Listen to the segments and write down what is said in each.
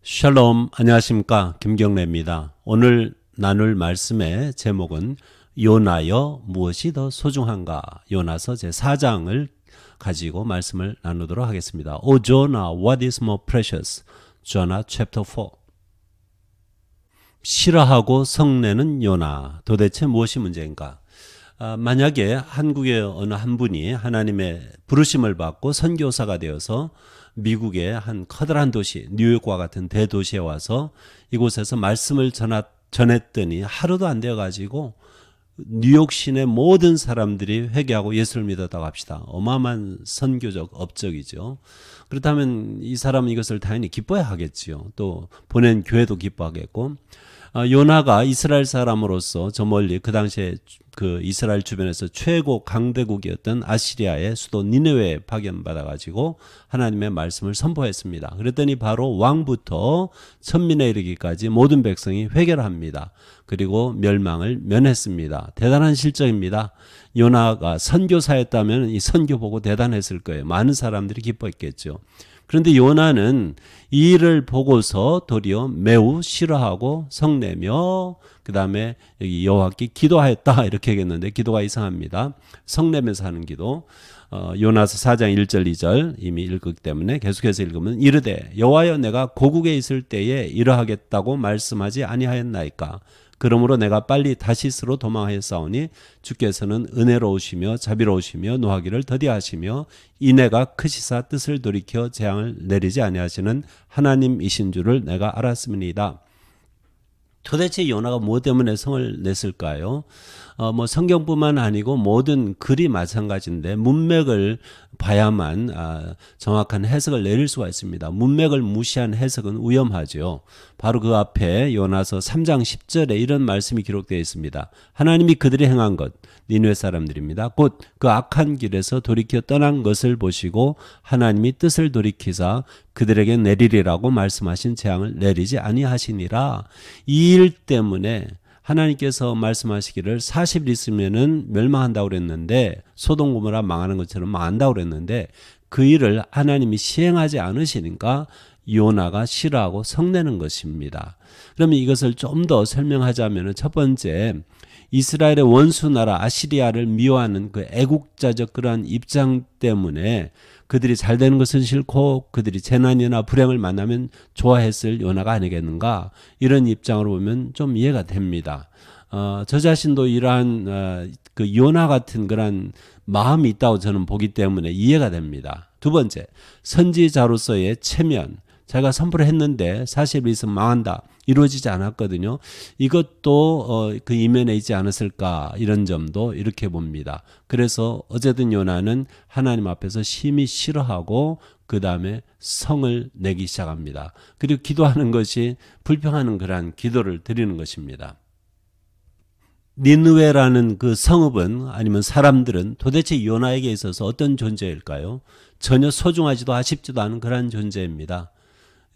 샬롬, 안녕하십니까. 김경래입니다. 오늘 나눌 말씀의 제목은 요나여 무엇이 더 소중한가? 요나서 제4장을 가지고 말씀을 나누도록 하겠습니다. O Jonah, what is more precious? Jonah chapter 4. 싫어하고 성내는 요나. 도대체 무엇이 문제인가? 만약에 한국의 어느 한 분이 하나님의 부르심을 받고 선교사가 되어서 미국의 한 커다란 도시, 뉴욕과 같은 대도시에 와서 이곳에서 말씀을 전했더니 하루도 안 되어가지고 뉴욕 시내 모든 사람들이 회개하고 예수를 믿었다고 합시다. 어마어마한 선교적 업적이죠. 그렇다면 이 사람은 이것을 당연히 기뻐야 하겠지요. 또 보낸 교회도 기뻐하겠고, 요나가 이스라엘 사람으로서 저 멀리 그 당시에 그 이스라엘 주변에서 최고 강대국이었던 아시리아의 수도 니느웨에 파견받아가지고 하나님의 말씀을 선포했습니다. 그랬더니 바로 왕부터 천민에 이르기까지 모든 백성이 회개를 합니다. 그리고 멸망을 면했습니다. 대단한 실적입니다. 요나가 선교사였다면 이 선교 보고 대단했을 거예요. 많은 사람들이 기뻐했겠죠. 그런데 요나는 이 일을 보고서 도리어 매우 싫어하고 성내며 그 다음에 여기 여호와께 기도하였다 이렇게 얘기했는데 기도가 이상합니다. 성내면서 하는 기도. 요나서 4장 1절 2절 이미 읽었기 때문에 계속해서 읽으면 이르되 여호와여 내가 고국에 있을 때에 이러하겠다고 말씀하지 아니하였나이까. 그러므로 내가 빨리 다시스로 도망하였사오니 주께서는 은혜로우시며 자비로우시며 노하기를 더디하시며 인애가 크시사 뜻을 돌이켜 재앙을 내리지 아니하시는 하나님이신 줄을 내가 알았음이니이다. 도대체 요나가 무엇 때문에 성을 냈을까요? 성경뿐만 아니고 모든 글이 마찬가지인데 문맥을 봐야만 정확한 해석을 내릴 수가 있습니다. 문맥을 무시한 해석은 위험하죠. 바로 그 앞에 요나서 3장 10절에 이런 말씀이 기록되어 있습니다. 하나님이 그들이 행한 것, 니느웨 사람들입니다. 곧 그 악한 길에서 돌이켜 떠난 것을 보시고 하나님이 뜻을 돌이키사 그들에게 내리리라고 말씀하신 재앙을 내리지 아니하시니라. 이 일 때문에 하나님께서 말씀하시기를 40일 있으면은 멸망한다고 그랬는데 소돔 고모라 망하는 것처럼 망한다고 그랬는데 그 일을 하나님이 시행하지 않으시니까 요나가 싫어하고 성내는 것입니다. 그러면 이것을 좀 더 설명하자면은 첫 번째 이스라엘의 원수 나라 아시리아를 미워하는 그 애국자적 그러한 입장 때문에 그들이 잘 되는 것은 싫고 그들이 재난이나 불행을 만나면 좋아했을 요나가 아니겠는가, 이런 입장으로 보면 좀 이해가 됩니다. 저 자신도 이러한 그 요나 같은 그런 마음이 있다고 저는 보기 때문에 이해가 됩니다. 두 번째, 선지자로서의 체면. 자기가 선포를 했는데 사실 있으면 망한다. 이루어지지 않았거든요. 이것도 그 이면에 있지 않았을까, 이런 점도 이렇게 봅니다. 그래서 어쨌든 요나는 하나님 앞에서 심히 싫어하고 그 다음에 성을 내기 시작합니다. 그리고 기도하는 것이 불평하는 그러한 기도를 드리는 것입니다. 니느웨라는 그 성읍은 아니면 사람들은 도대체 요나에게 있어서 어떤 존재일까요? 전혀 소중하지도 아쉽지도 않은 그러한 존재입니다.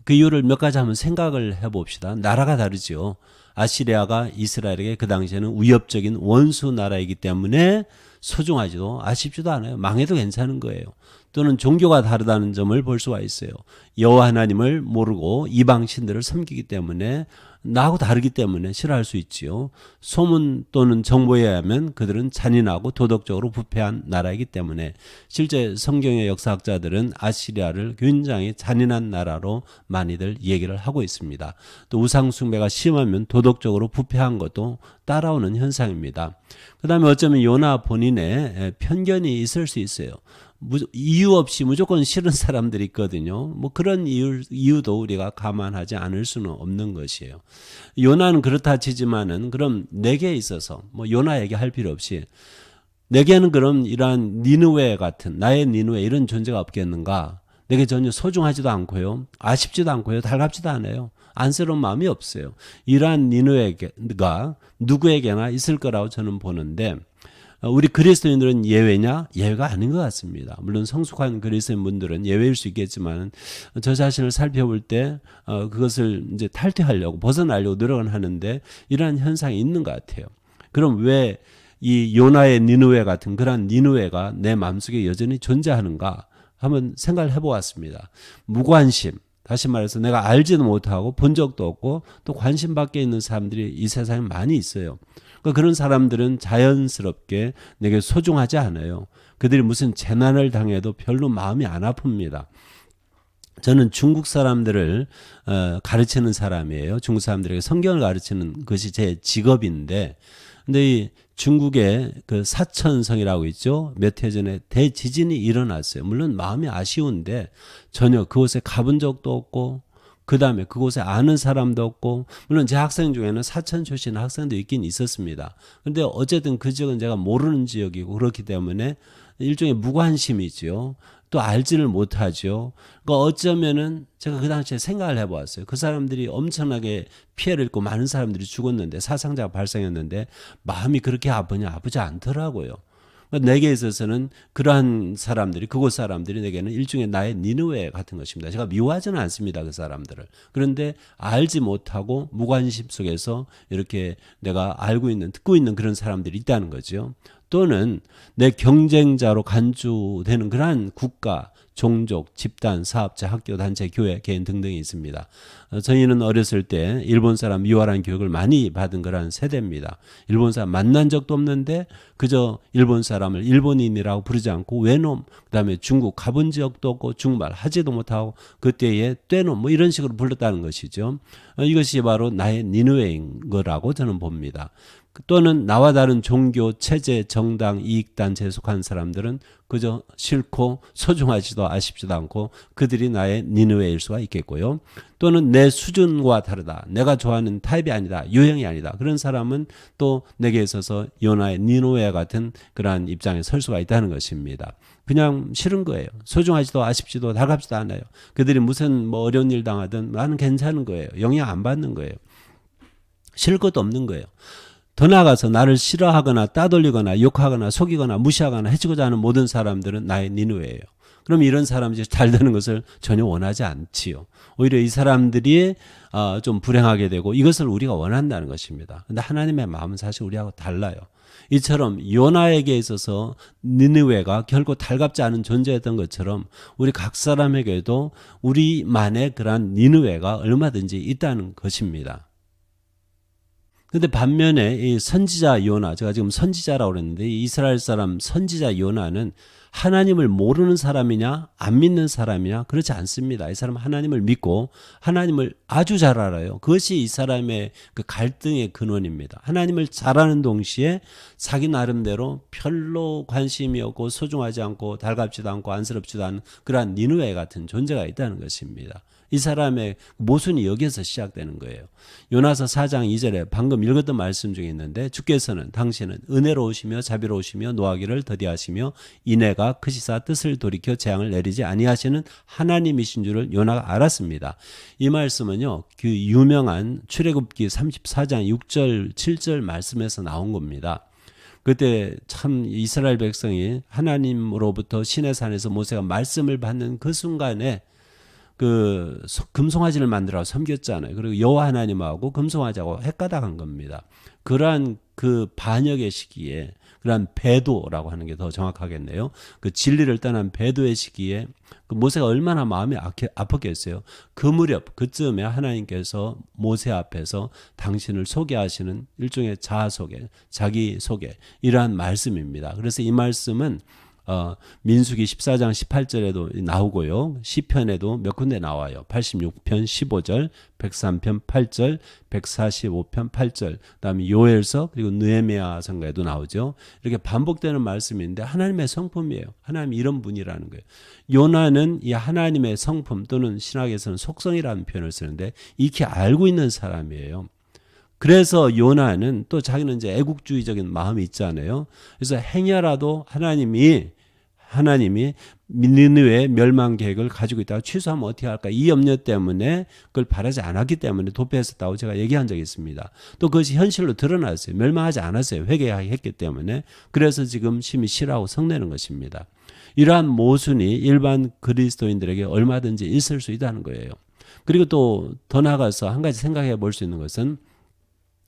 그 이유를 몇 가지 한번 생각을 해봅시다. 나라가 다르죠. 아시리아가 이스라엘에게 그 당시에는 위협적인 원수 나라이기 때문에 소중하지도 아쉽지도 않아요. 망해도 괜찮은 거예요. 또는 종교가 다르다는 점을 볼 수가 있어요. 여호와 하나님을 모르고 이방 신들을 섬기기 때문에 나하고 다르기 때문에 싫어할 수 있지요. 소문 또는 정보에 의하면 그들은 잔인하고 도덕적으로 부패한 나라이기 때문에 실제 성경의 역사학자들은 아시리아를 굉장히 잔인한 나라로 많이들 얘기를 하고 있습니다. 또 우상 숭배가 심하면 도덕적으로 부패한 것도 따라오는 현상입니다. 그 다음에 어쩌면 요나 본인의 편견이 있을 수 있어요. 이유 없이 무조건 싫은 사람들이 있거든요. 그런 이유도 우리가 감안하지 않을 수는 없는 것이에요. 요나는 그렇다 치지만은 그럼 내게 있어서 요나 얘기할 필요 없이 내게는 그럼 이러한 니느웨 같은 나의 니느웨 이런 존재가 없겠는가? 내게 전혀 소중하지도 않고요. 아쉽지도 않고요. 달갑지도 않아요. 안쓰러운 마음이 없어요. 이러한 니느웨가 누구에게나 있을 거라고 저는 보는데 우리 그리스도인들은 예외냐? 예외가 아닌 것 같습니다. 물론 성숙한 그리스도인 분들은 예외일 수 있겠지만 저 자신을 살펴볼 때 그것을 이제 탈퇴하려고 벗어나려고 노력은 하는데 이러한 현상이 있는 것 같아요. 그럼 왜 이 요나의 니느웨 같은 그런 니느웨가 내 마음속에 여전히 존재하는가? 한번 생각을 해보았습니다. 무관심. 다시 말해서 내가 알지도 못하고 본 적도 없고 또 관심 밖에 있는 사람들이 이 세상에 많이 있어요. 그러니까 그런 사람들은 자연스럽게 내게 소중하지 않아요. 그들이 무슨 재난을 당해도 별로 마음이 안 아픕니다. 저는 중국 사람들을 가르치는 사람이에요. 중국 사람들에게 성경을 가르치는 것이 제 직업인데, 근데 이 중국의 그 사천성이라고 있죠. 몇 해 전에 대지진이 일어났어요. 물론 마음이 아쉬운데 전혀 그곳에 가본 적도 없고, 그 다음에 그곳에 아는 사람도 없고, 물론 제 학생 중에는 사천 출신 학생도 있긴 있었습니다. 근데 어쨌든 그 지역은 제가 모르는 지역이고 그렇기 때문에 일종의 무관심이죠. 또 알지를 못하죠. 그러니까 어쩌면은 제가 그 당시에 생각을 해보았어요. 그 사람들이 엄청나게 피해를 입고 많은 사람들이 죽었는데, 사상자가 발생했는데 마음이 그렇게 아프냐? 아프지 않더라고요. 내게 있어서는 그러한 사람들이, 그곳 사람들이 내게는 일종의 나의 니느웨 같은 것입니다. 제가 미워하지는 않습니다, 그 사람들을. 그런데 알지 못하고 무관심 속에서 이렇게 내가 알고 있는, 듣고 있는 그런 사람들이 있다는 거죠. 또는 내 경쟁자로 간주되는 그러한 국가, 종족, 집단, 사업자, 학교, 단체, 교회, 개인 등등이 있습니다. 저희는 어렸을 때 일본 사람 미워하는 교육을 많이 받은 그러한 세대입니다. 일본 사람 만난 적도 없는데 그저 일본 사람을 일본인이라고 부르지 않고 외놈, 그다음에 중국 가본 적도 없고 중국말 하지도 못하고 그때의 떼놈 뭐 이런 식으로 불렀다는 것이죠. 이것이 바로 나의 니느웨인 거라고 저는 봅니다. 또는 나와 다른 종교, 체제, 정당, 이익단체에 속한 사람들은 그저 싫고 소중하지도 아쉽지도 않고 그들이 나의 니느웨일 수가 있겠고요. 또는 내 수준과 다르다. 내가 좋아하는 타입이 아니다. 유형이 아니다. 그런 사람은 또 내게 있어서 요나의 니느웨 같은 그러한 입장에 설 수가 있다는 것입니다. 그냥 싫은 거예요. 소중하지도 아쉽지도 달갑지도 않아요. 그들이 무슨 뭐 어려운 일 당하든 나는 괜찮은 거예요. 영향 안 받는 거예요. 싫을 것도 없는 거예요. 더 나아가서 나를 싫어하거나 따돌리거나 욕하거나 속이거나 무시하거나 해치고자 하는 모든 사람들은 나의 니느웨예요. 그럼 이런 사람들이 잘 되는 것을 전혀 원하지 않지요. 오히려 이 사람들이 좀 불행하게 되고 이것을 우리가 원한다는 것입니다. 그런데 하나님의 마음은 사실 우리하고 달라요. 이처럼 요나에게 있어서 니느웨가 결코 달갑지 않은 존재였던 것처럼 우리 각 사람에게도 우리만의 그러한 니느웨가 얼마든지 있다는 것입니다. 근데 반면에 이 선지자 요나, 제가 지금 선지자라고 그랬는데 이 이스라엘 사람 선지자 요나는 하나님을 모르는 사람이냐 안 믿는 사람이냐 그렇지 않습니다. 이 사람은 하나님을 믿고 하나님을 아주 잘 알아요. 그것이 이 사람의 그 갈등의 근원입니다. 하나님을 잘 아는 동시에 자기 나름대로 별로 관심이 없고 소중하지 않고 달갑지도 않고 안쓰럽지도 않은 그러한 니느웨 같은 존재가 있다는 것입니다. 이 사람의 모순이 여기에서 시작되는 거예요. 요나서 4장 2절에 방금 읽었던 말씀 중에 있는데 주께서는 당신은 은혜로우시며 자비로우시며 노하기를 더디하시며 인애가 크시사 뜻을 돌이켜 재앙을 내리지 아니하시는 하나님이신 줄을 요나가 알았습니다. 이 말씀은요. 그 유명한 출애굽기 34장 6절 7절 말씀에서 나온 겁니다. 그때 참 이스라엘 백성이 하나님으로부터 시내산에서 모세가 말씀을 받는 그 순간에 그 금송아지를 만들어 섬겼잖아요. 그리고 여호와 하나님하고 금송아지하고 헷가닥한 겁니다. 그러한 그 반역의 시기에, 그러한 배도라고 하는 게 더 정확하겠네요. 그 진리를 떠난 배도의 시기에 그 모세가 얼마나 마음이 아팠겠어요. 그 무렵 그쯤에 하나님께서 모세 앞에서 당신을 소개하시는 일종의 자아 소개, 자기 소개 이러한 말씀입니다. 그래서 이 말씀은 민수기 14장 18절에도 나오고요. 시편에도 몇 군데 나와요. 86편 15절, 103편 8절, 145편 8절, 그다음에 요엘서 그리고 느헤미야 선가에도 나오죠. 이렇게 반복되는 말씀인데 하나님의 성품이에요. 하나님 이런 분이라는 거예요. 요나는 이 하나님의 성품 또는 신학에서는 속성이라는 표현을 쓰는데 익히 알고 있는 사람이에요. 그래서 요나는 또 자기는 이제 애국주의적인 마음이 있잖아요. 그래서 행여라도 하나님이 니느웨 멸망 계획을 가지고 있다가 취소하면 어떻게 할까? 이 염려 때문에 그걸 바라지 않았기 때문에 도피했었다고 제가 얘기한 적이 있습니다. 또 그것이 현실로 드러났어요. 멸망하지 않았어요. 회개했기 때문에. 그래서 지금 심히 싫어하고 성내는 것입니다. 이러한 모순이 일반 그리스도인들에게 얼마든지 있을 수 있다는 거예요. 그리고 또 더 나아가서 한 가지 생각해 볼 수 있는 것은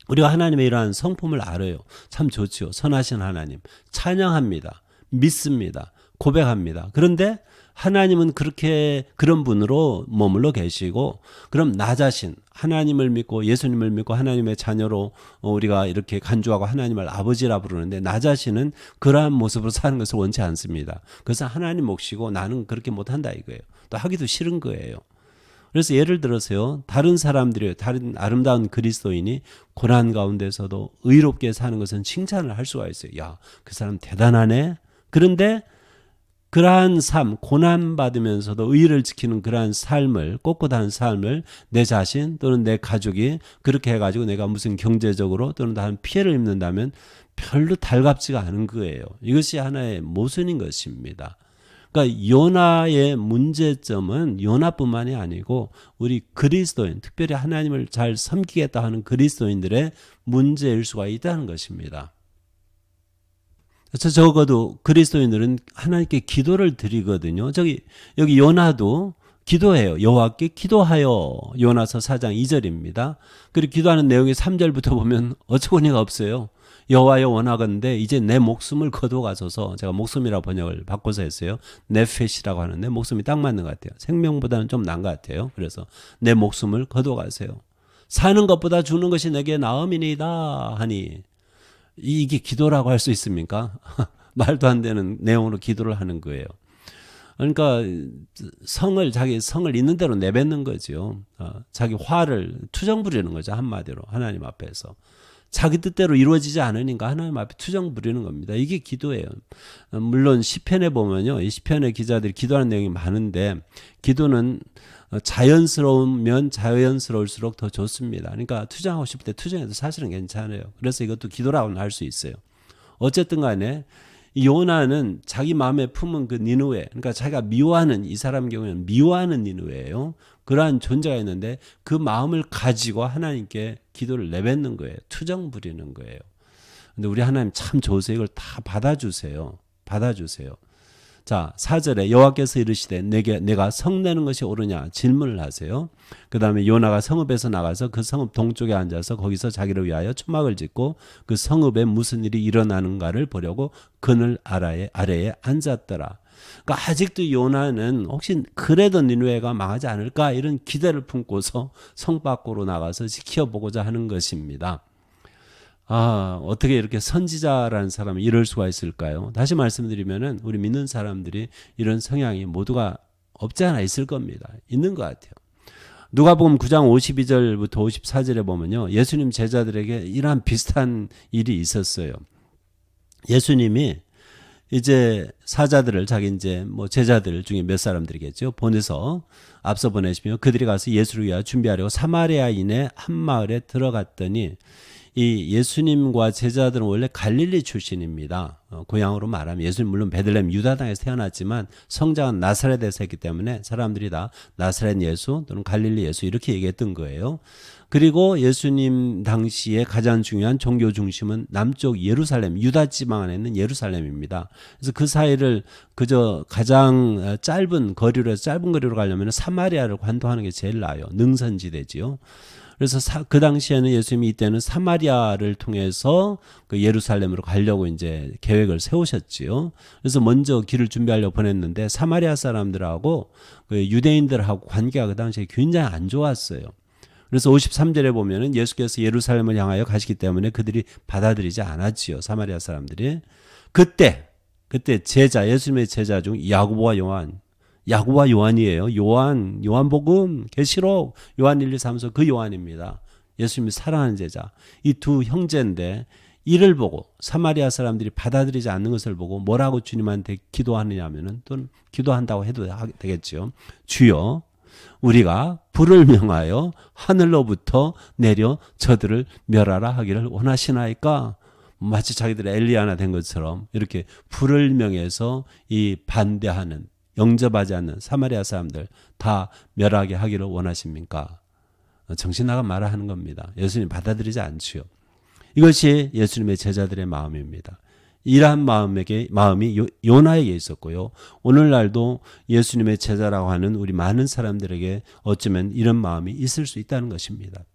우리가 하나님의 이러한 성품을 알아요. 참 좋지요. 선하신 하나님. 찬양합니다. 믿습니다. 고백합니다. 그런데 하나님은 그렇게 그런 분으로 머물러 계시고 그럼 나 자신 하나님을 믿고 예수님을 믿고 하나님의 자녀로 우리가 이렇게 간주하고 하나님을 아버지라 부르는데 나 자신은 그러한 모습으로 사는 것을 원치 않습니다. 그래서 하나님 몫이고 나는 그렇게 못한다 이거예요. 또 하기도 싫은 거예요. 그래서 예를 들어서요. 다른 사람들이 다른 아름다운 그리스도인이 고난 가운데서도 의롭게 사는 것은 칭찬을 할 수가 있어요. 야, 그 사람 대단하네. 그런데 그러한 삶, 고난받으면서도 의를 지키는 그러한 삶을, 꼿꼿한 삶을 내 자신 또는 내 가족이 그렇게 해가지고 내가 무슨 경제적으로 또는 다른 피해를 입는다면 별로 달갑지가 않은 거예요. 이것이 하나의 모순인 것입니다. 그러니까 요나의 문제점은 요나뿐만이 아니고 우리 그리스도인, 특별히 하나님을 잘 섬기겠다 하는 그리스도인들의 문제일 수가 있다는 것입니다. 적어도 그리스도인들은 하나님께 기도를 드리거든요. 여기 요나도 기도해요. 여호와께 기도하여 요나서 4장 2절입니다. 그리고 기도하는 내용이 3절부터 보면 어처구니가 없어요. 여호와여 원하건대 이제 내 목숨을 거둬가소서. 제가 목숨이라 번역을 바꿔서 했어요. 네페시라고 하는데 목숨이 딱 맞는 것 같아요. 생명보다는 좀 나은 것 같아요. 그래서 내 목숨을 거둬가세요. 사는 것보다 죽는 것이 내게 나음이니이다 하니 이게 기도라고 할 수 있습니까? 말도 안 되는 내용으로 기도를 하는 거예요. 그러니까 자기 성을 있는 대로 내뱉는 거죠. 자기 화를 투정 부리는 거죠. 한마디로 하나님 앞에서. 자기 뜻대로 이루어지지 않으니까 하나님 앞에 투정 부리는 겁니다. 이게 기도예요. 물론 시편에 보면요. 이 시편의 기자들이 기도하는 내용이 많은데 기도는 자연스러우면 자연스러울수록 더 좋습니다. 그러니까 투정하고 싶을 때 투정해도 사실은 괜찮아요. 그래서 이것도 기도라고는 할 수 있어요. 어쨌든 간에 요나는 자기 마음에 품은 그 니느웨, 그러니까 자기가 미워하는 이 사람 경우에는 미워하는 니느웨예요. 그러한 존재가 있는데 그 마음을 가지고 하나님께 기도를 내뱉는 거예요. 투정 부리는 거예요. 근데 우리 하나님 참 좋으세요. 이걸 다 받아주세요. 받아주세요. 자, 4절에 여호와께서 이르시되 내가 성내는 것이 옳으냐 질문을 하세요. 그 다음에 요나가 성읍에서 나가서 그 성읍 동쪽에 앉아서 거기서 자기를 위하여 초막을 짓고 그 성읍에 무슨 일이 일어나는가를 보려고 그늘 아래에 앉았더라. 그러니까 아직도 요나는 혹시 그래도 니느웨가 망하지 않을까 이런 기대를 품고서 성 밖으로 나가서 지켜보고자 하는 것입니다. 어떻게 이렇게 선지자라는 사람이 이럴 수가 있을까요? 다시 말씀드리면은 우리 믿는 사람들이 이런 성향이 모두가 없지 않아 있을 겁니다. 있는 것 같아요. 누가복음 9장 52절부터 54절에 보면요. 예수님 제자들에게 이러한 비슷한 일이 있었어요. 예수님이 이제 사자들을 자기 이제 뭐 제자들 중에 몇 사람들이겠죠. 보내서 앞서 보내시며 그들이 가서 예수를 위하여 준비하려고 사마리아인의 한 마을에 들어갔더니 이 예수님과 제자들은 원래 갈릴리 출신입니다. 고향으로 말하면 예수님 물론 베들레헴 유다 땅에서 태어났지만 성장은 나사렛에서 했기 때문에 사람들이 다 나사렛 예수 또는 갈릴리 예수 이렇게 얘기했던 거예요. 그리고 예수님 당시에 가장 중요한 종교 중심은 남쪽 예루살렘, 유다 지방 안에 있는 예루살렘입니다. 그래서 그 사이를 그저 가장 짧은 거리로 가려면 사마리아를 관통하는 게 제일 나아요. 능선지대지요. 그래서 그 당시에는 예수님이 이때는 사마리아를 통해서 그 예루살렘으로 가려고 이제 계획을 세우셨지요. 그래서 먼저 길을 준비하려고 보냈는데 사마리아 사람들하고 그 유대인들하고 관계가 그 당시에 굉장히 안 좋았어요. 그래서 53절에 보면은 예수께서 예루살렘을 향하여 가시기 때문에 그들이 받아들이지 않았지요. 사마리아 사람들이. 그때 예수님의 제자 중 야고보와 요한이에요. 요한복음, 계시록, 요한 1, 2, 3서 그 요한입니다. 예수님이 사랑하는 제자. 이 두 형제인데 이를 보고 사마리아 사람들이 받아들이지 않는 것을 보고 뭐라고 주님한테 기도하느냐 하면은 또는 기도한다고 해도 되겠죠. 주여 우리가 불을 명하여 하늘로부터 내려 저들을 멸하라 하기를 원하시나이까? 마치 자기들의 엘리야나 된 것처럼 이렇게 불을 명해서 이 반대하는 영접하지 않는 사마리아 사람들 다 멸하게 하기를 원하십니까? 정신 나간 말을 하는 겁니다. 예수님 받아들이지 않지요. 이것이 예수님의 제자들의 마음입니다. 이러한 마음이 요나에게 있었고요. 오늘날도 예수님의 제자라고 하는 우리 많은 사람들에게 어쩌면 이런 마음이 있을 수 있다는 것입니다.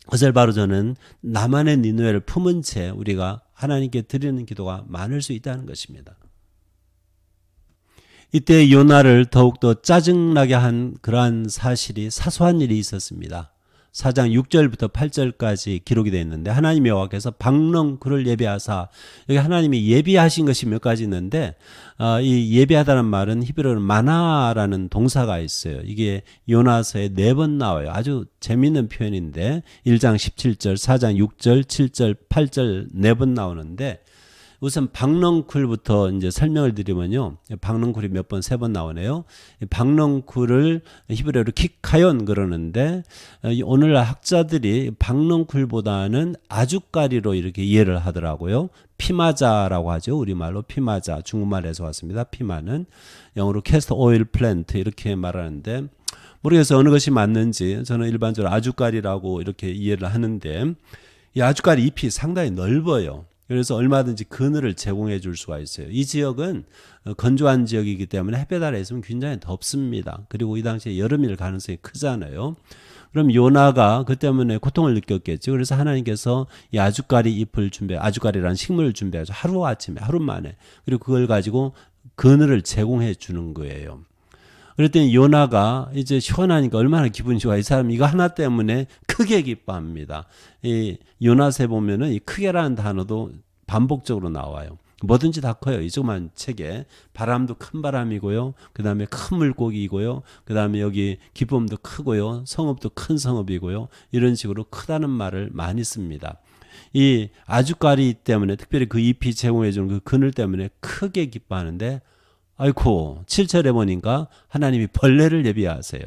그것을 바로 저는 나만의 니느웨를 품은 채 우리가 하나님께 드리는 기도가 많을 수 있다는 것입니다. 이때 요나를 더욱더 짜증나게 한 그러한 사실이 사소한 일이 있었습니다. 4장 6절부터 8절까지 기록이 되어 있는데 하나님 여호와께서 박렁쿨을 예비하사, 여기 하나님이 예비하신 것이 몇 가지 있는데 이 예비하다는 말은 히브리어로 마나라는 동사가 있어요. 이게 요나서에 4번 나와요. 아주 재미있는 표현인데 1장 17절, 4장 6절, 7절, 8절 4번 나오는데 우선 박렁쿨부터 이제 설명을 드리면요. 박렁쿨이 몇 번, 3번 나오네요. 박렁쿨을 히브리어로 키카연 그러는데 오늘날 학자들이 박렁쿨보다는 아주까리로 이렇게 이해를 하더라고요. 피마자라고 하죠. 우리말로 피마자, 중국말에서 왔습니다. 피마는 영어로 캐스터 오일 플랜트 이렇게 말하는데 모르겠어요. 어느 것이 맞는지. 저는 일반적으로 아주까리라고 이렇게 이해를 하는데 이 아주까리 잎이 상당히 넓어요. 그래서 얼마든지 그늘을 제공해 줄 수가 있어요. 이 지역은 건조한 지역이기 때문에 햇볕 아래 있으면 굉장히 덥습니다. 그리고 이 당시에 여름일 가능성이 크잖아요. 그럼 요나가 그 때문에 고통을 느꼈겠죠. 그래서 하나님께서 이 아주까리 잎을 아주까리라는 식물을 준비하죠. 하루아침에, 하루 만에. 그리고 그걸 가지고 그늘을 제공해 주는 거예요. 그랬더니 요나가 이제 시원하니까 얼마나 기분이 좋아. 이 사람 이거 하나 때문에 크게 기뻐합니다. 이 요나서에 보면은 이 크게라는 단어도 반복적으로 나와요. 뭐든지 다 커요. 이 조그만 책에. 바람도 큰 바람이고요. 그 다음에 큰 물고기이고요. 그 다음에 여기 기쁨도 크고요. 성읍도 큰 성읍이고요. 이런 식으로 크다는 말을 많이 씁니다. 이 아주까리 때문에 특별히 그 잎이 제공해 주는 그 그늘 때문에 크게 기뻐하는데 아이고 7절에 보니까 하나님이 벌레를 예비하세요.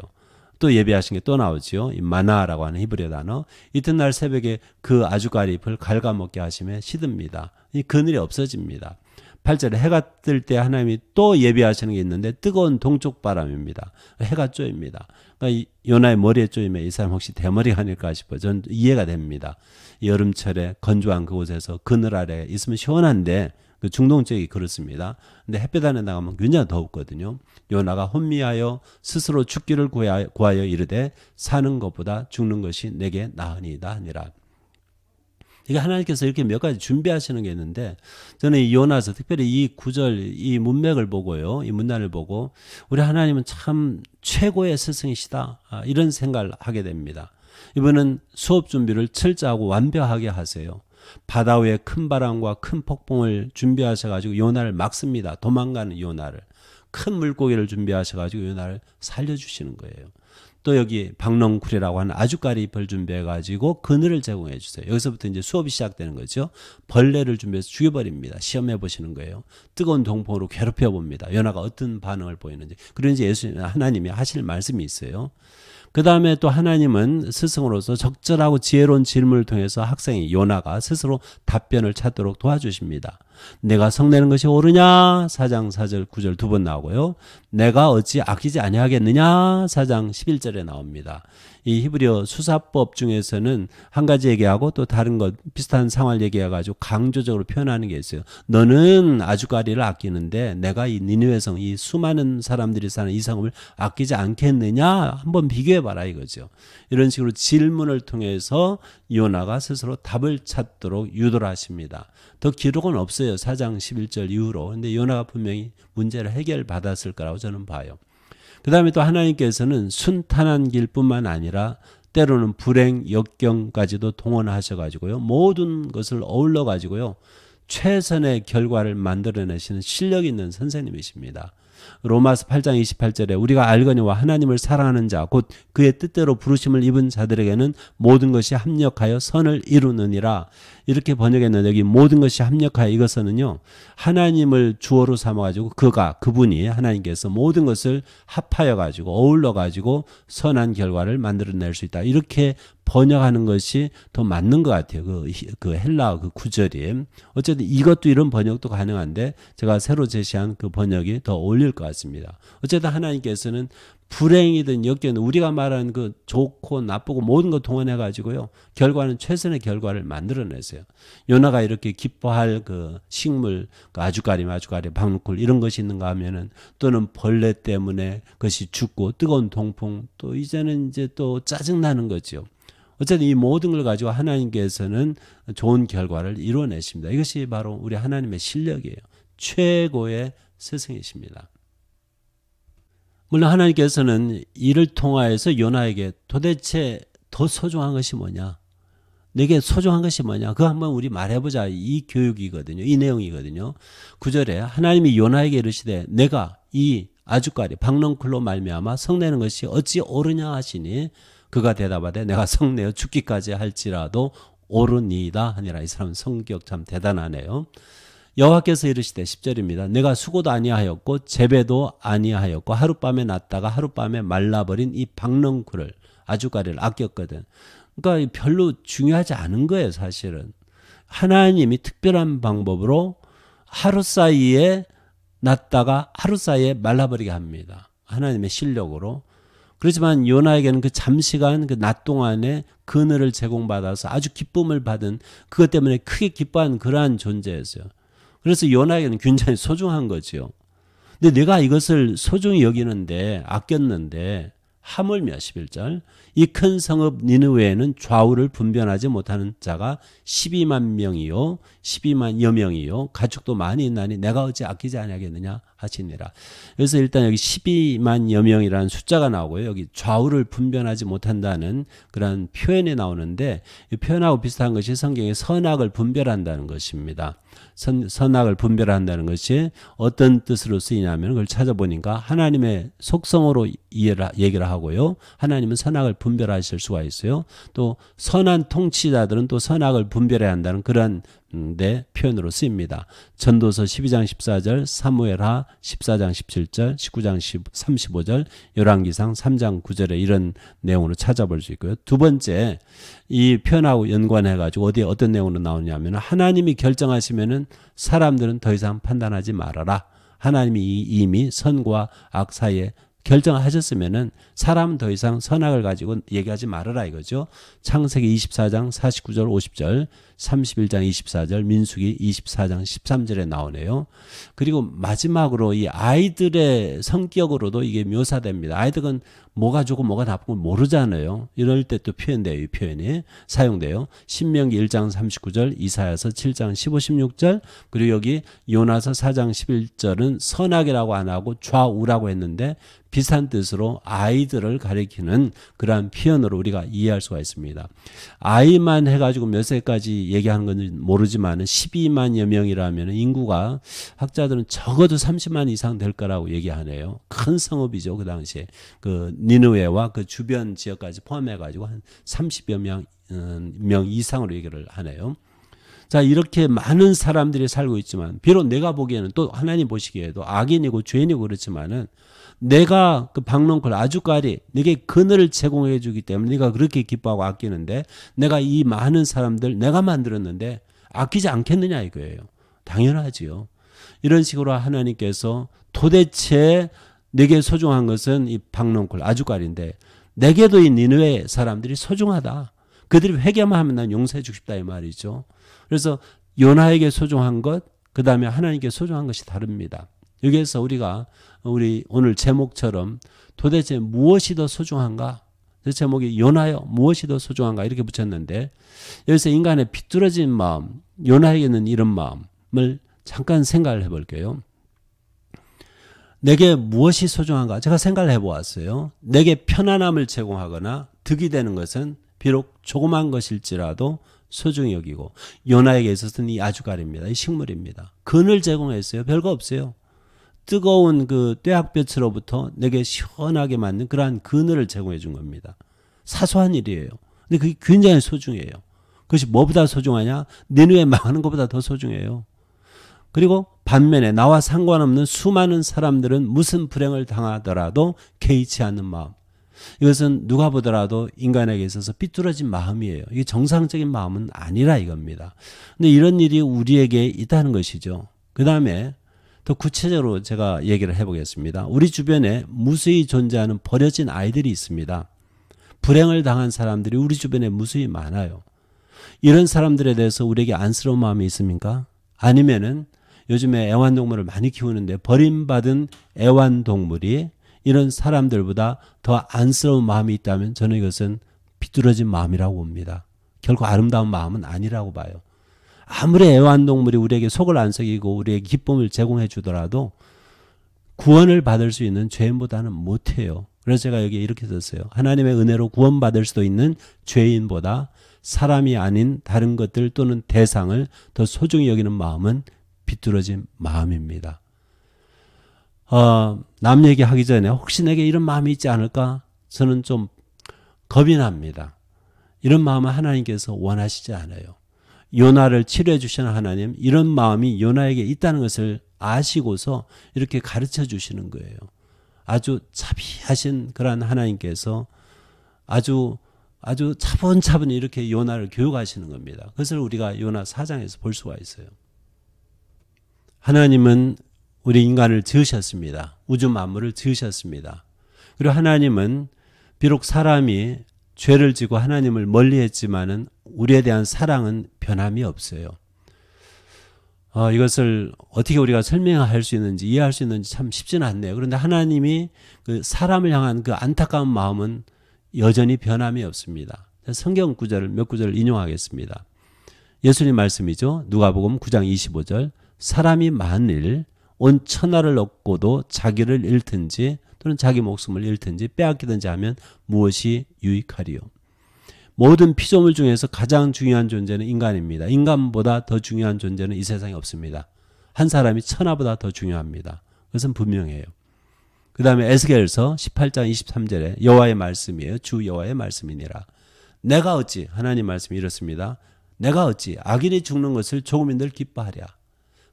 또 예비하신 게 또 나오죠. 이 마나라고 하는 히브리어 단어. 이튿날 새벽에 그 아주까리 잎을 갉아먹게 하시며 시듭니다. 이 그늘이 없어집니다. 8절에 해가 뜰 때 하나님이 또 예비하시는 게 있는데 뜨거운 동쪽 바람입니다. 해가 쪼입니다. 그러니까 요나의 머리에 쪼이면 이 사람 혹시 대머리가 아닐까 싶어요. 저는 이해가 됩니다. 여름철에 건조한 그곳에서 그늘 아래 있으면 시원한데 그 중동 지역이 그렇습니다. 근데 햇볕 안에 나가면 굉장히 덥거든요. 요나가 혼미하여 스스로 죽기를 구하여 이르되 사는 것보다 죽는 것이 내게 나으니이다 하니라. 이게 하나님께서 이렇게 몇 가지 준비하시는 게 있는데 저는 이 요나서 특별히 이 구절, 이 문맥을 보고요. 이 문단을 보고 우리 하나님은 참 최고의 스승이시다. 이런 생각을 하게 됩니다. 이분은 수업 준비를 철저하고 완벽하게 하세요. 바다 위에 큰 바람과 큰 폭풍을 준비하셔가지고 요나를 막습니다. 도망가는 요나를. 큰 물고기를 준비하셔가지고 요나를 살려주시는 거예요. 또 여기 박렁쿨이라고 하는 아주까리 잎을 준비해가지고 그늘을 제공해 주세요. 여기서부터 이제 수업이 시작되는 거죠. 벌레를 준비해서 죽여버립니다. 시험해 보시는 거예요. 뜨거운 동풍으로 괴롭혀 봅니다. 요나가 어떤 반응을 보이는지. 그런지 하나님이 하실 말씀이 있어요. 그 다음에 또 하나님은 스승으로서 적절하고 지혜로운 질문을 통해서 학생이 요나가 스스로 답변을 찾도록 도와주십니다. 내가 성내는 것이 옳으냐? 4장 4절 9절 2번 나오고요. 내가 어찌 아끼지 아니하겠느냐? 4장 11절에 나옵니다. 이 히브리어 수사법 중에서는 한 가지 얘기하고 또 다른 것 비슷한 상황을 얘기해가지고 강조적으로 표현하는 게 있어요. 너는 아주까리를 아끼는데 내가 이 니느웨 성, 이 수많은 사람들이 사는 이 성을 아끼지 않겠느냐? 한번 비교해봐라 이거죠. 이런 식으로 질문을 통해서 요나가 스스로 답을 찾도록 유도를 하십니다. 더 기록은 없어요. 4장 11절 이후로. 근데 요나가 분명히 문제를 해결받았을 거라고 저는 봐요. 그 다음에 또 하나님께서는 순탄한 길뿐만 아니라 때로는 불행, 역경까지도 동원하셔가지고요. 모든 것을 어울러가지고요. 최선의 결과를 만들어내시는 실력 있는 선생님이십니다. 로마서 8장 28절에 우리가 알거니와 하나님을 사랑하는 자 곧 그의 뜻대로 부르심을 입은 자들에게는 모든 것이 합력하여 선을 이루느니라. 이렇게 번역했는데 여기 모든 것이 합력하여 이것은요. 하나님을 주어로 삼아가지고 그분이 하나님께서 모든 것을 합하여가지고 어울러가지고 선한 결과를 만들어낼 수 있다. 이렇게 번역하는 것이 더 맞는 것 같아요. 그 헬라어 그 구절이. 어쨌든 이것도 이런 번역도 가능한데 제가 새로 제시한 그 번역이 더 어울릴 것 같습니다. 어쨌든 하나님께서는 불행이든 역경이든 우리가 말하는 그 좋고 나쁘고 모든 거 동원해가지고요. 결과는 최선의 결과를 만들어내세요. 요나가 이렇게 기뻐할 그 식물, 그 아주까리, 박렁쿨 이런 것이 있는가 하면은 또는 벌레 때문에 그것이 죽고 뜨거운 동풍 또 이제는 이제 또 짜증나는 거죠. 어쨌든 이 모든 걸 가지고 하나님께서는 좋은 결과를 이루어내십니다. 이것이 바로 우리 하나님의 실력이에요. 최고의 스승이십니다. 물론 하나님께서는 이를 통하여서 요나에게 도대체 더 소중한 것이 뭐냐? 내게 소중한 것이 뭐냐? 그거 한번 우리 말해보자. 이 교육이거든요. 이 내용이거든요. 9절에 하나님이 요나에게 이르시되 내가 이 아주까리 박넝쿨로 말미암아 성내는 것이 어찌 옳으냐 하시니 그가 대답하되 내가 성내어 죽기까지 할지라도 옳으니이다 하니라. 이 사람은 성격 참 대단하네요. 여호와께서 이르시되 10절입니다. 내가 수고도 아니하였고 재배도 아니하였고 하룻밤에 났다가 하룻밤에 말라버린 이 박넝쿨을 아주까리를 아꼈거든. 그러니까 별로 중요하지 않은 거예요, 사실은. 하나님이 특별한 방법으로 하루 사이에 났다가 하루 사이에 말라버리게 합니다. 하나님의 실력으로. 그렇지만 요나에게는 그 잠시간 그 낮 동안에 그늘을 제공받아서 아주 기쁨을 받은 그것 때문에 크게 기뻐한 그러한 존재였어요. 그래서 요나에게는 굉장히 소중한 거죠. 근데 내가 이것을 소중히 여기는데 아꼈는데 하물며 11절 이 큰 성읍 니느웨에는 좌우를 분별하지 못하는 자가 12만 명이요 12만여 명이요 가축도 많이 있나니 내가 어찌 아끼지 아니하겠느냐 하시니라. 그래서 일단 여기 12만여 명이라는 숫자가 나오고요. 여기 좌우를 분별하지 못한다는 그런 표현이 나오는데 이 표현하고 비슷한 것이 성경에 선악을 분별한다는 것입니다. 선악을 분별한다는 것이 어떤 뜻으로 쓰이냐면 그걸 찾아보니까 하나님의 속성으로 얘기를 하고요. 하나님은 선악을 분별하실 수가 있어요. 또 선한 통치자들은 또 선악을 분별해야 한다는 그런 데 표현으로 쓰입니다. 전도서 12장 14절, 사무엘하 14장 17절, 19장 35절, 열왕기상 3장 9절에 이런 내용으로 찾아볼 수 있고요. 두 번째, 이 표현하고 연관해가지고 어디에 어떤 내용으로 나오냐면 하나님이 결정하시면은 사람들은 더 이상 판단하지 말아라. 하나님이 이미 선과 악 사이에 결정하셨으면은 사람은 더 이상 선악을 가지고 얘기하지 말아라 이거죠. 창세기 24장 49절 50절 31장 24절 민수기 24장 13절에 나오네요. 그리고 마지막으로 이 아이들의 성격으로도 이게 묘사됩니다. 아이들은 뭐가 좋고 뭐가 나쁘고 모르잖아요. 이럴 때 또 표현돼요. 이 표현이 사용돼요. 신명기 1장 39절 이사야서 7장 15, 16절 그리고 여기 요나서 4장 11절은 선악이라고 안 하고 좌우라고 했는데 비슷한 뜻으로 아이들을 가리키는 그러한 표현으로 우리가 이해할 수가 있습니다. 아이만 해가지고 몇 세까지 얘기하는 건지 모르지만 12만여 명이라면 인구가 학자들은 적어도 30만 이상 될 거라고 얘기하네요. 큰 성읍이죠. 그 당시에 그 니느웨와 그 주변 지역까지 포함해가지고 한 30여 명 이상으로 얘기를 하네요. 자, 이렇게 많은 사람들이 살고 있지만 비록 내가 보기에는 또 하나님 보시기에도 악인이고 죄인이고 그렇지만은 내가 그 박넝쿨 아주까리 내게 그늘을 제공해 주기 때문에 네가 그렇게 기뻐하고 아끼는데 내가 이 많은 사람들 내가 만들었는데 아끼지 않겠느냐 이거예요. 당연하지요. 이런 식으로 하나님께서 도대체 내게 소중한 것은 이 박넝쿨 아주까리인데 내게도 이 니느웨 사람들이 소중하다. 그들이 회개만 하면 난 용서해 주고 싶다 이 말이죠. 그래서 요나에게 소중한 것 그 다음에 하나님께 소중한 것이 다릅니다. 여기에서 우리 오늘 제목처럼 도대체 무엇이 더 소중한가? 제목이 요나여 무엇이 더 소중한가 이렇게 붙였는데 여기서 인간의 비뚤어진 마음 요나에게는 이런 마음을 잠깐 생각을 해볼게요. 내게 무엇이 소중한가? 제가 생각을 해보았어요. 내게 편안함을 제공하거나 득이 되는 것은 비록 조그만 것일지라도 소중히 여기고 요나에게 있어서는 이 아주까리입니다. 이 식물입니다. 근을 제공했어요. 별거 없어요. 뜨거운 그 떼약볕으로부터 내게 시원하게 맞는 그러한 그늘을 제공해 준 겁니다. 사소한 일이에요. 근데 그게 굉장히 소중해요. 그것이 뭐보다 소중하냐? 니느웨 망하는 것보다 더 소중해요. 그리고 반면에 나와 상관없는 수많은 사람들은 무슨 불행을 당하더라도 개의치 않는 마음. 이것은 누가 보더라도 인간에게 있어서 삐뚤어진 마음이에요. 이게 정상적인 마음은 아니라 이겁니다. 근데 이런 일이 우리에게 있다는 것이죠. 그 다음에 더 구체적으로 제가 얘기를 해보겠습니다. 우리 주변에 무수히 존재하는 버려진 아이들이 있습니다. 불행을 당한 사람들이 우리 주변에 무수히 많아요. 이런 사람들에 대해서 우리에게 안쓰러운 마음이 있습니까? 아니면은 요즘에 애완동물을 많이 키우는데 버림받은 애완동물이 이런 사람들보다 더 안쓰러운 마음이 있다면 저는 이것은 비뚤어진 마음이라고 봅니다. 결코 아름다운 마음은 아니라고 봐요. 아무리 애완동물이 우리에게 속을 안 썩이고 우리에게 기쁨을 제공해 주더라도 구원을 받을 수 있는 죄인보다는 못해요. 그래서 제가 여기에 이렇게 썼어요. 하나님의 은혜로 구원받을 수도 있는 죄인보다 사람이 아닌 다른 것들 또는 대상을 더 소중히 여기는 마음은 비뚤어진 마음입니다. 남 얘기하기 전에 혹시 내게 이런 마음이 있지 않을까? 저는 좀 겁이 납니다. 이런 마음은 하나님께서 원하시지 않아요. 요나를 치료해 주시는 하나님, 이런 마음이 요나에게 있다는 것을 아시고서 이렇게 가르쳐 주시는 거예요. 아주 자비하신 그런 하나님께서 아주 차분차분히 이렇게 요나를 교육하시는 겁니다. 그것을 우리가 요나 4장에서 볼 수가 있어요. 하나님은 우리 인간을 지으셨습니다. 우주 만물을 지으셨습니다. 그리고 하나님은 비록 사람이 죄를 지고 하나님을 멀리했지만은 우리에 대한 사랑은 변함이 없어요. 이것을 어떻게 우리가 설명할 수 있는지 이해할 수 있는지 참 쉽지는 않네요. 그런데 하나님이 그 사람을 향한 그 안타까운 마음은 여전히 변함이 없습니다. 성경 구절을 몇 구절을 인용하겠습니다. 예수님 말씀이죠. 누가복음 9장 25절. 사람이 만일 온 천하를 얻고도 자기를 잃든지 또는 자기 목숨을 잃든지 빼앗기든지 하면 무엇이 유익하리요. 모든 피조물 중에서 가장 중요한 존재는 인간입니다. 인간보다 더 중요한 존재는 이 세상에 없습니다. 한 사람이 천하보다 더 중요합니다. 그것은 분명해요. 그 다음에 에스겔서 18장 23절에 여호와의 말씀이에요. 주 여호와의 말씀이니라. 내가 어찌 하나님 말씀이 이렇습니다. 내가 어찌 악인이 죽는 것을 조금인들 기뻐하랴.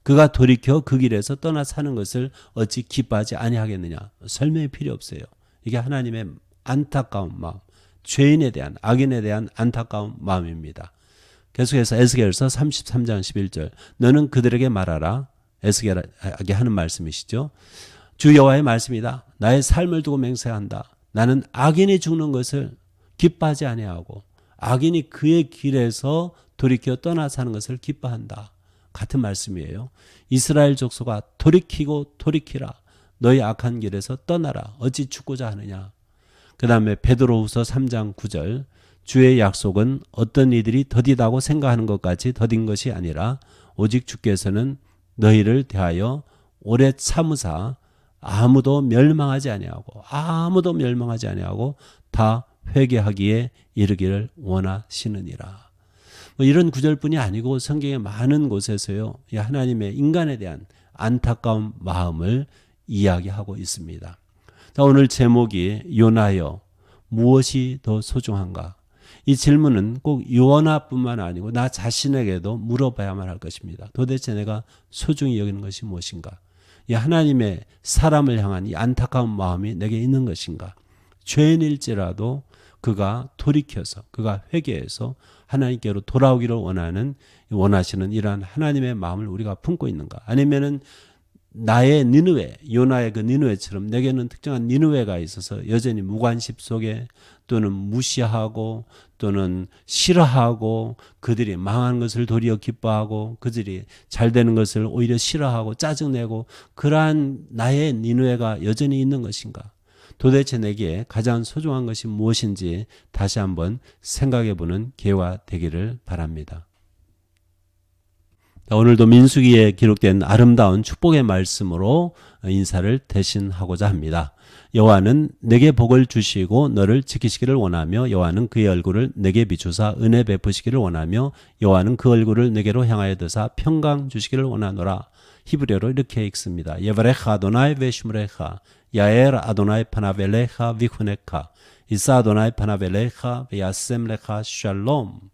그가 돌이켜 그 길에서 떠나 사는 것을 어찌 기뻐하지 아니하겠느냐. 설명이 필요 없어요. 이게 하나님의 안타까운 마음, 죄인에 대한, 악인에 대한 안타까운 마음입니다. 계속해서 에스겔서 33장 11절. 너는 그들에게 말하라. 에스겔에게 하는 말씀이시죠. 주 여호와의 말씀이다. 나의 삶을 두고 맹세한다. 나는 악인이 죽는 것을 기뻐하지 아니하고 악인이 그의 길에서 돌이켜 떠나 사는 것을 기뻐한다. 같은 말씀이에요. 이스라엘 족속아 돌이키고 돌이키라. 너희 악한 길에서 떠나라. 어찌 죽고자 하느냐. 그 다음에 베드로후서 3장 9절. 주의 약속은 어떤 이들이 더디다고 생각하는 것 같이 더딘 것이 아니라 오직 주께서는 너희를 대하여 오래 참으사 아무도 멸망하지 아니하고 다 회개하기에 이르기를 원하시느니라. 이런 구절뿐이 아니고 성경의 많은 곳에서요, 하나님의 인간에 대한 안타까운 마음을 이야기하고 있습니다. 자, 오늘 제목이 요나여 무엇이 더 소중한가? 이 질문은 꼭 요나뿐만 아니고 나 자신에게도 물어봐야만 할 것입니다. 도대체 내가 소중히 여기는 것이 무엇인가? 이 하나님의 사람을 향한 이 안타까운 마음이 내게 있는 것인가? 죄인일지라도 그가 돌이켜서 그가 회개해서 하나님께로 돌아오기를 원하시는 이러한 하나님의 마음을 우리가 품고 있는가? 아니면은 나의 니느웨, 요나의 그 니느웨처럼 내게는 특정한 니느웨가 있어서 여전히 무관심 속에 또는 무시하고 또는 싫어하고 그들이 망한 것을 도리어 기뻐하고 그들이 잘 되는 것을 오히려 싫어하고 짜증내고 그러한 나의 니느웨가 여전히 있는 것인가? 도대체 내게 가장 소중한 것이 무엇인지 다시 한번 생각해보는 기회가 되기를 바랍니다. 오늘도 민수기에 기록된 아름다운 축복의 말씀으로 인사를 대신하고자 합니다. 여호와는 내게 복을 주시고 너를 지키시기를 원하며 여호와는 그의 얼굴을 내게 비추사 은혜 베푸시기를 원하며 여호와는 그 얼굴을 내게로 향하여 드사 평강 주시기를 원하노라. 히브리어로 이렇게 읽습니다. 예브레카 아도나이 베시므레카 야엘 아도나이 파나벨레카 비후네카 이사 아도나이 파나벨레카 베야셈레카 샬롬.